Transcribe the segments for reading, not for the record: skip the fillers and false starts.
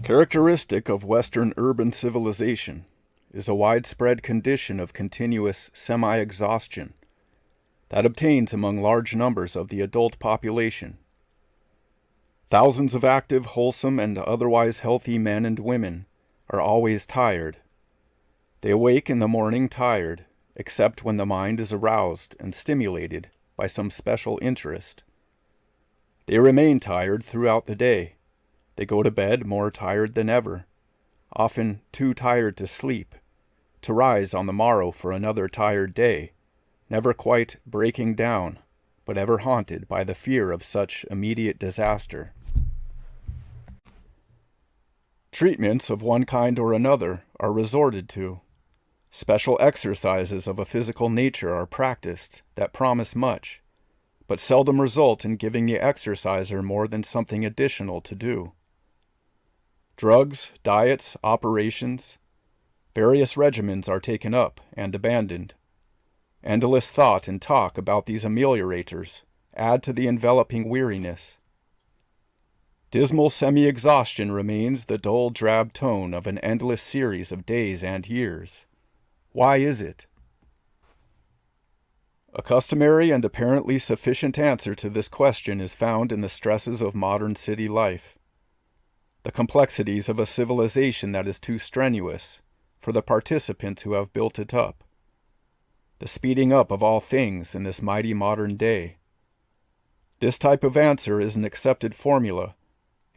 Characteristic of Western urban civilization is a widespread condition of continuous semi-exhaustion that obtains among large numbers of the adult population. Thousands of active, wholesome, and otherwise healthy men and women are always tired. They awake in the morning tired, except when the mind is aroused and stimulated by some special interest. They remain tired throughout the day. They go to bed more tired than ever, often too tired to sleep, to rise on the morrow for another tired day, never quite breaking down, but ever haunted by the fear of such immediate disaster. Treatments of one kind or another are resorted to. Special exercises of a physical nature are practiced that promise much, but seldom result in giving the exerciser more than something additional to do. Drugs, diets, operations, various regimens are taken up and abandoned. Endless thought and talk about these ameliorators add to the enveloping weariness. Dismal semi-exhaustion remains the dull, drab tone of an endless series of days and years. Why is it? A customary and apparently sufficient answer to this question is found in the stresses of modern city life. The complexities of a civilization that is too strenuous for the participants who have built it up. The speeding up of all things in this mighty modern day. This type of answer is an accepted formula,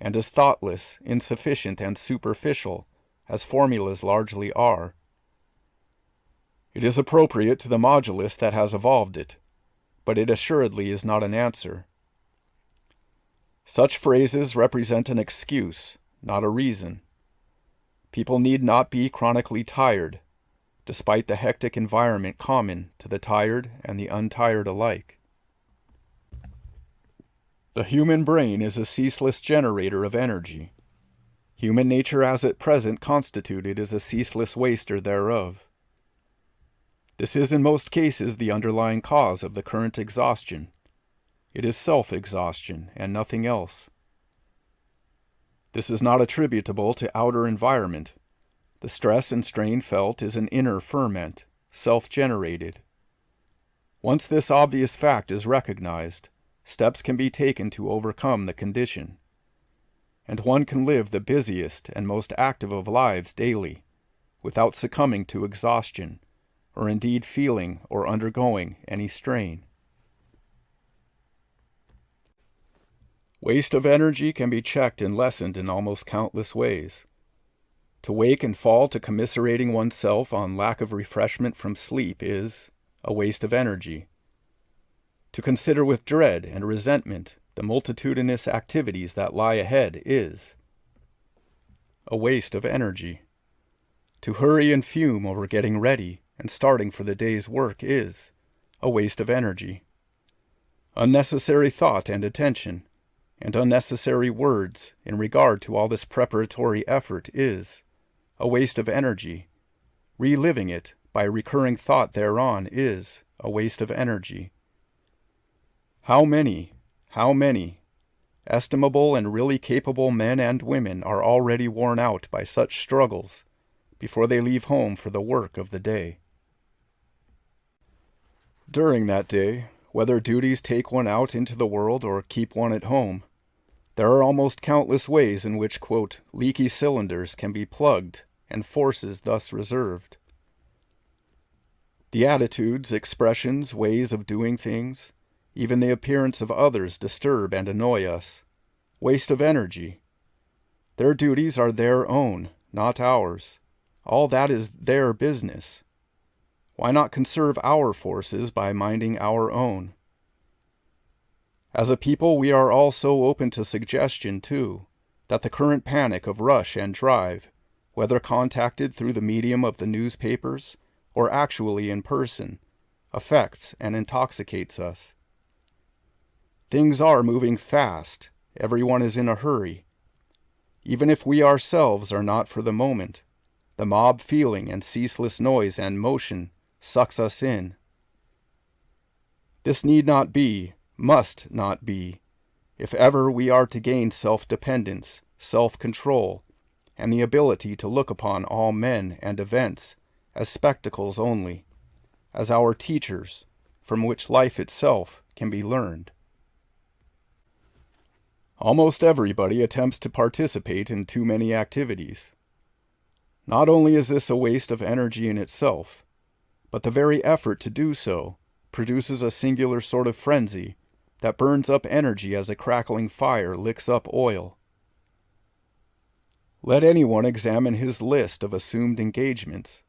and as thoughtless, insufficient, and superficial as formulas largely are. It is appropriate to the modulus that has evolved it, but it assuredly is not an answer. Such phrases represent an excuse, not a reason. People need not be chronically tired, despite the hectic environment common to the tired and the untired alike. The human brain is a ceaseless generator of energy. Human nature as at present constituted is a ceaseless waster thereof. This is in most cases the underlying cause of the current exhaustion. It is self-exhaustion and nothing else. This is not attributable to outer environment. The stress and strain felt is an inner ferment, self-generated. Once this obvious fact is recognized, steps can be taken to overcome the condition, and one can live the busiest and most active of lives daily, without succumbing to exhaustion, or indeed feeling or undergoing any strain. Waste of energy can be checked and lessened in almost countless ways. To wake and fall to commiserating oneself on lack of refreshment from sleep is a waste of energy. To consider with dread and resentment the multitudinous activities that lie ahead is a waste of energy. To hurry and fume over getting ready and starting for the day's work is a waste of energy. Unnecessary thought and attention, and unnecessary words in regard to all this preparatory effort is a waste of energy. Reliving it by recurring thought thereon is a waste of energy. How many, estimable and really capable men and women are already worn out by such struggles before they leave home for the work of the day. During that day, whether duties take one out into the world or keep one at home, there are almost countless ways in which, quote, leaky cylinders can be plugged and forces thus reserved. The attitudes, expressions, ways of doing things, even the appearance of others disturb and annoy us. Waste of energy. Their duties are their own, not ours. All that is their business. Why not conserve our forces by minding our own? As a people, we are all so open to suggestion, too, that the current panic of rush and drive, whether contacted through the medium of the newspapers or actually in person, affects and intoxicates us. Things are moving fast. Everyone is in a hurry. Even if we ourselves are not for the moment, the mob feeling and ceaseless noise and motion sucks us in. This need not be, must not be, if ever we are to gain self-dependence, self-control, and the ability to look upon all men and events as spectacles only, as our teachers, from which life itself can be learned. Almost everybody attempts to participate in too many activities. Not only is this a waste of energy in itself, but the very effort to do so produces a singular sort of frenzy that burns up energy as a crackling fire licks up oil. Let anyone examine his list of assumed engagements,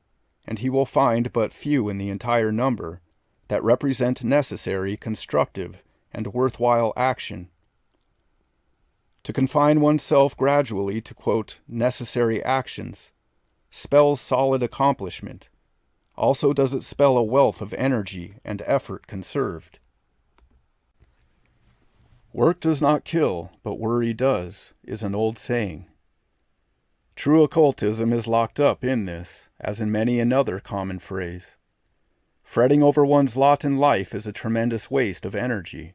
and he will find but few in the entire number that represent necessary, constructive, and worthwhile action. To confine oneself gradually to, quote, necessary actions spells solid accomplishment. Also does it spell a wealth of energy and effort conserved. Work does not kill, but worry does, is an old saying. True occultism is locked up in this, as in many another common phrase. Fretting over one's lot in life is a tremendous waste of energy.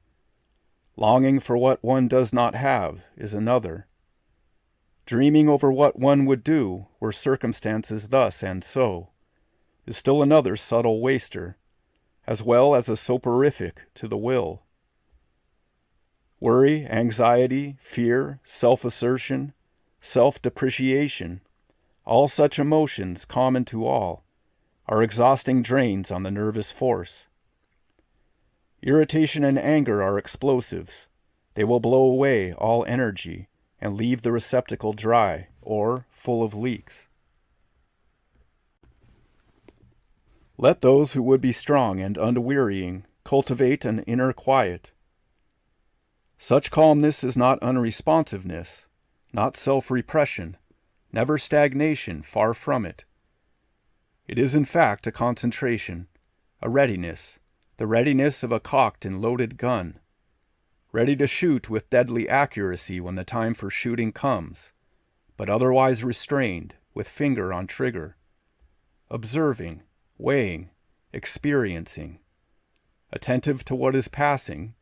Longing for what one does not have is another. Dreaming over what one would do were circumstances thus and so is still another subtle waster, as well as a soporific to the will. Worry, anxiety, fear, self-assertion, self-depreciation, all such emotions common to all, are exhausting drains on the nervous force. Irritation and anger are explosives. They will blow away all energy and leave the receptacle dry or full of leaks. Let those who would be strong and unwearying cultivate an inner quiet. Such calmness is not unresponsiveness, not self-repression, never stagnation, far from it. It is in fact a concentration, a readiness, the readiness of a cocked and loaded gun, ready to shoot with deadly accuracy when the time for shooting comes, but otherwise restrained, with finger on trigger, observing, weighing, experiencing, attentive to what is passing,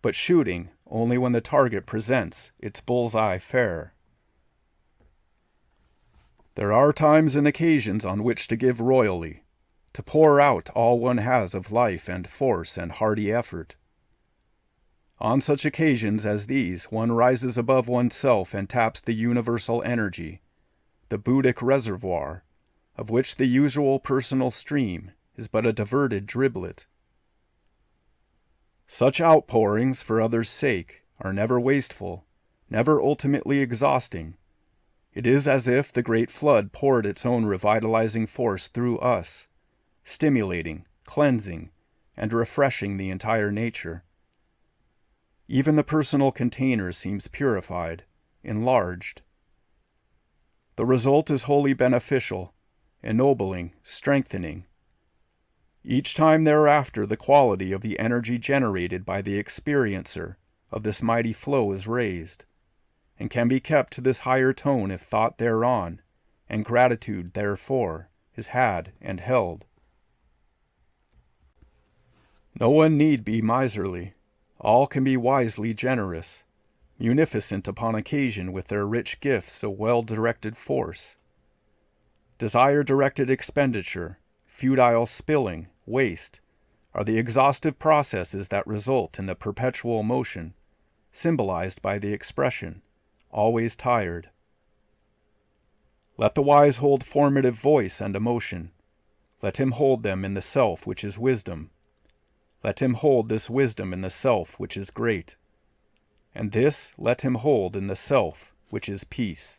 but shooting only when the target presents its bull's-eye fair. There are times and occasions on which to give royally, to pour out all one has of life and force and hearty effort. On such occasions as these, one rises above oneself and taps the universal energy, the Buddhic reservoir, of which the usual personal stream is but a diverted driblet. Such outpourings for others' sake are never wasteful, never ultimately exhausting. It is as if the great flood poured its own revitalizing force through us, stimulating, cleansing, and refreshing the entire nature. Even the personal container seems purified, enlarged. The result is wholly beneficial, ennobling, strengthening. Each time thereafter the quality of the energy generated by the experiencer of this mighty flow is raised, and can be kept to this higher tone if thought thereon, and gratitude therefore, is had and held. No one need be miserly. All can be wisely generous, munificent upon occasion with their rich gifts of well-directed force. Desire-directed expenditure, futile spilling, waste, are the exhaustive processes that result in the perpetual motion, symbolized by the expression, always tired. Let the wise hold formative voice and emotion. Let him hold them in the self which is wisdom. Let him hold this wisdom in the self which is great. And this let him hold in the self which is peace.